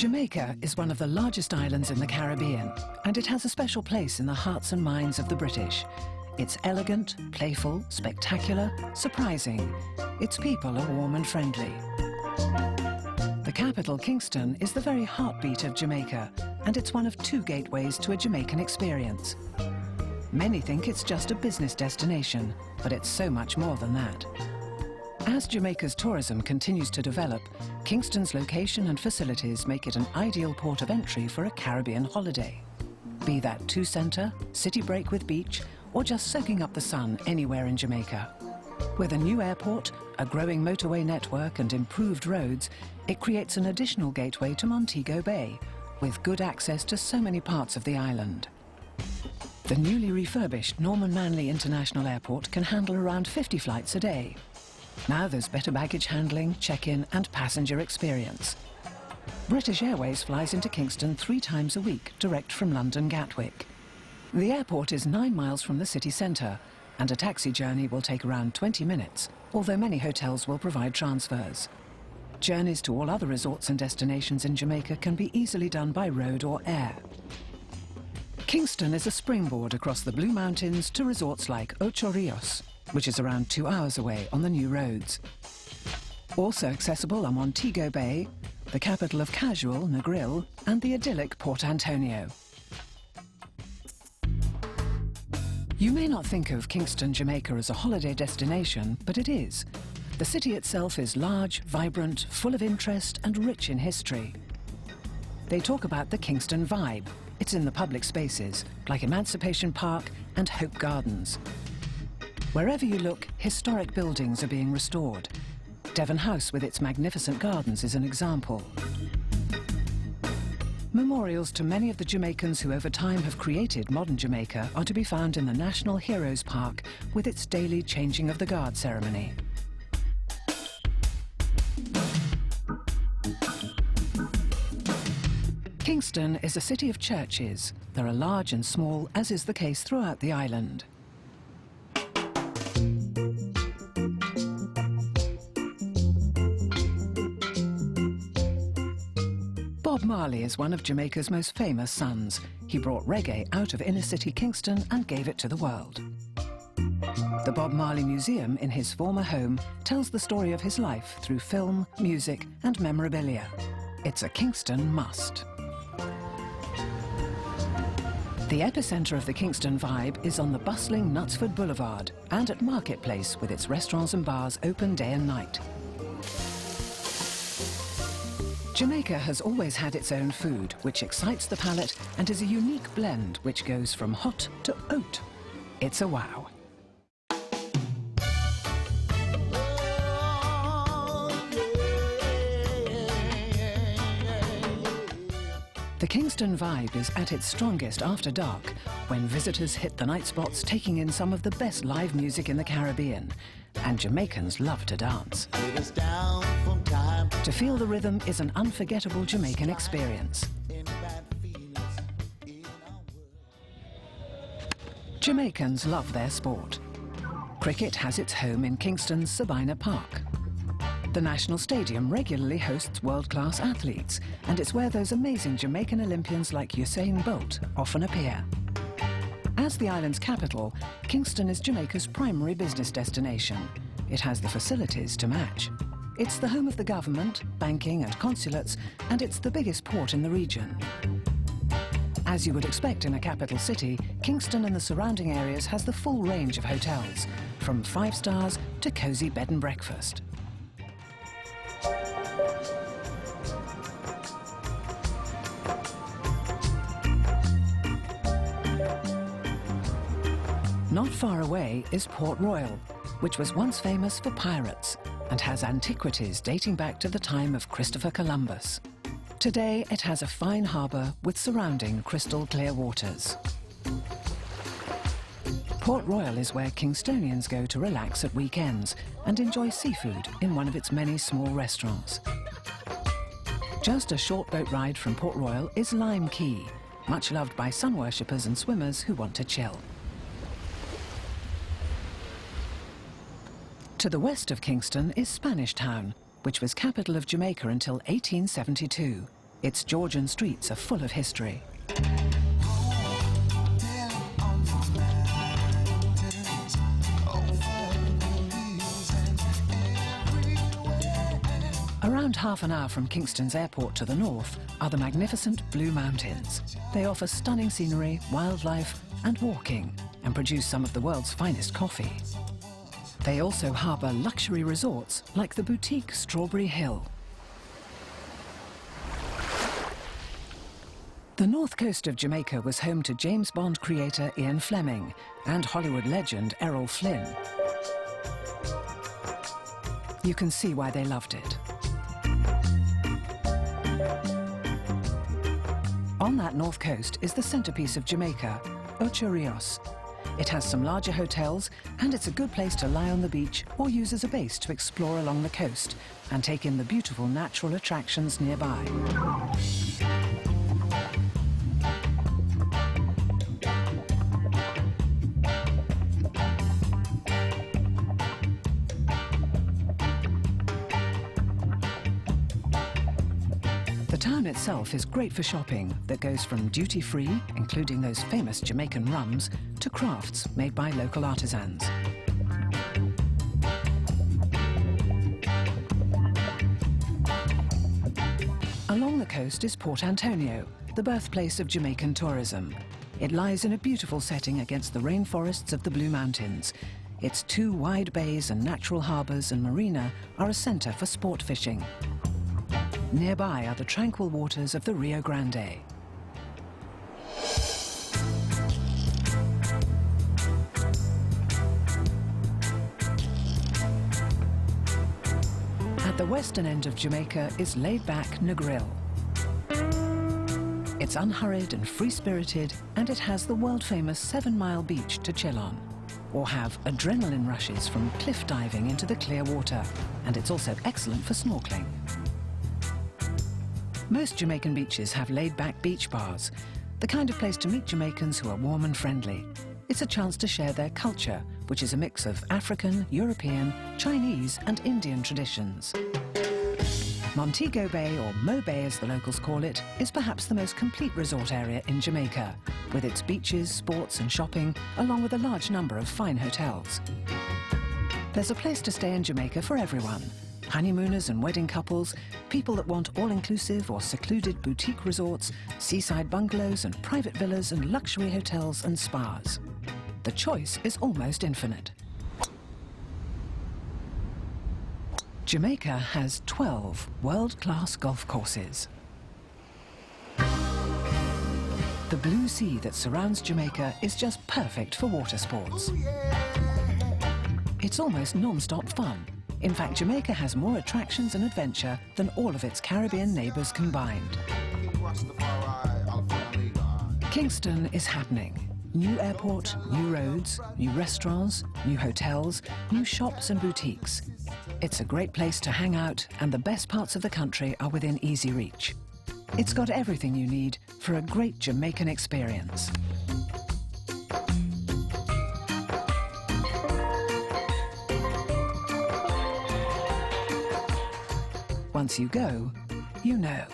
Jamaica is one of the largest islands in the Caribbean, and it has a special place in the hearts and minds of the British. It's elegant, playful, spectacular, surprising. Its people are warm and friendly. The capital, Kingston, is the very heartbeat of Jamaica, and it's one of two gateways to a Jamaican experience. Many think it's just a business destination, but it's so much more than that. As Jamaica's tourism continues to develop, Kingston's location and facilities make it an ideal port of entry for a Caribbean holiday. Be that two-centre, city break with beach, or just soaking up the sun anywhere in Jamaica. With a new airport, a growing motorway network and improved roads, it creates an additional gateway to Montego Bay, with good access to so many parts of the island. The newly refurbished Norman Manley International Airport can handle around 50 flights a day. Now there's better baggage handling, check-in and passenger experience. British Airways flies into Kingston 3 times a week, direct from London Gatwick. The airport is 9 miles from the city centre, and a taxi journey will take around 20 minutes, although many hotels will provide transfers. Journeys to all other resorts and destinations in Jamaica can be easily done by road or air. Kingston is a springboard across the Blue Mountains to resorts like Ocho Rios, which is around 2 hours away on the new roads. Also accessible are Montego Bay, the capital of casual, Negril, and the idyllic Port Antonio. You may not think of Kingston, Jamaica as a holiday destination, but it is. The city itself is large, vibrant, full of interest and rich in history. They talk about the Kingston vibe. It's in the public spaces, like Emancipation Park and Hope Gardens. Wherever you look, historic buildings are being restored. Devon House with its magnificent gardens is an example. Memorials to many of the Jamaicans who over time have created modern Jamaica are to be found in the National Heroes Park with its daily changing of the guard ceremony. Kingston is a city of churches. There are large and small, as is the case throughout the island. Bob Marley is one of Jamaica's most famous sons. He brought reggae out of inner-city Kingston and gave it to the world. The Bob Marley Museum in his former home tells the story of his life through film, music and memorabilia. It's a Kingston must. The epicenter of the Kingston vibe is on the bustling Knutsford Boulevard and at Marketplace with its restaurants and bars open day and night. Jamaica has always had its own food, which excites the palate and is a unique blend which goes from hot to oat. It's a wow. The Kingston vibe is at its strongest after dark, when visitors hit the night spots taking in some of the best live music in the Caribbean. And Jamaicans love to dance. To feel the rhythm is an unforgettable Jamaican experience. Jamaicans love their sport. Cricket has its home in Kingston's Sabina Park. The National Stadium regularly hosts world-class athletes, and it's where those amazing Jamaican Olympians like Usain Bolt often appear. As the island's capital, Kingston is Jamaica's primary business destination. It has the facilities to match. It's the home of the government, banking and consulates, and it's the biggest port in the region. As you would expect in a capital city, Kingston and the surrounding areas has the full range of hotels, from 5 stars to cosy bed and breakfast. Not far away is Port Royal, which was once famous for pirates and has antiquities dating back to the time of Christopher Columbus. Today it has a fine harbour with surrounding crystal clear waters. Port Royal is where Kingstonians go to relax at weekends and enjoy seafood in one of its many small restaurants. Just a short boat ride from Port Royal is Lime Key, much loved by sun worshippers and swimmers who want to chill. To the west of Kingston is Spanish Town, which was capital of Jamaica until 1872. Its Georgian streets are full of history. Around half an hour from Kingston's airport to the north are the magnificent Blue Mountains. They offer stunning scenery, wildlife and walking, and produce some of the world's finest coffee. They also harbour luxury resorts like the boutique Strawberry Hill. The north coast of Jamaica was home to James Bond creator Ian Fleming and Hollywood legend Errol Flynn. You can see why they loved it. On that north coast is the centrepiece of Jamaica, Ocho Rios. It has some larger hotels, and it's a good place to lie on the beach or use as a base to explore along the coast and take in the beautiful natural attractions nearby. The town itself is great for shopping that goes from duty-free, including those famous Jamaican rums, to crafts made by local artisans. Along the coast is Port Antonio, the birthplace of Jamaican tourism. It lies in a beautiful setting against the rainforests of the Blue Mountains. Its 2 wide bays and natural harbours and marina are a centre for sport fishing. Nearby are the tranquil waters of the Rio Grande. At the western end of Jamaica is laid-back Negril. It's unhurried and free-spirited, and it has the world-famous 7-mile beach to chill on, or have adrenaline rushes from cliff diving into the clear water, and it's also excellent for snorkeling. Most Jamaican beaches have laid-back beach bars, the kind of place to meet Jamaicans who are warm and friendly. It's a chance to share their culture, which is a mix of African, European, Chinese and Indian traditions. Montego Bay, or Mo Bay as the locals call it, is perhaps the most complete resort area in Jamaica, with its beaches, sports and shopping, along with a large number of fine hotels. There's a place to stay in Jamaica for everyone. Honeymooners and wedding couples, people that want all-inclusive or secluded boutique resorts, seaside bungalows and private villas and luxury hotels and spas. The choice is almost infinite. Jamaica has 12 world-class golf courses. The blue sea that surrounds Jamaica is just perfect for water sports. It's almost non-stop fun. In fact, Jamaica has more attractions and adventure than all of its Caribbean neighbours combined. Kingston is happening. New airport, new roads, new restaurants, new hotels, new shops and boutiques. It's a great place to hang out, and the best parts of the country are within easy reach. It's got everything you need for a great Jamaican experience. Once you go, you know.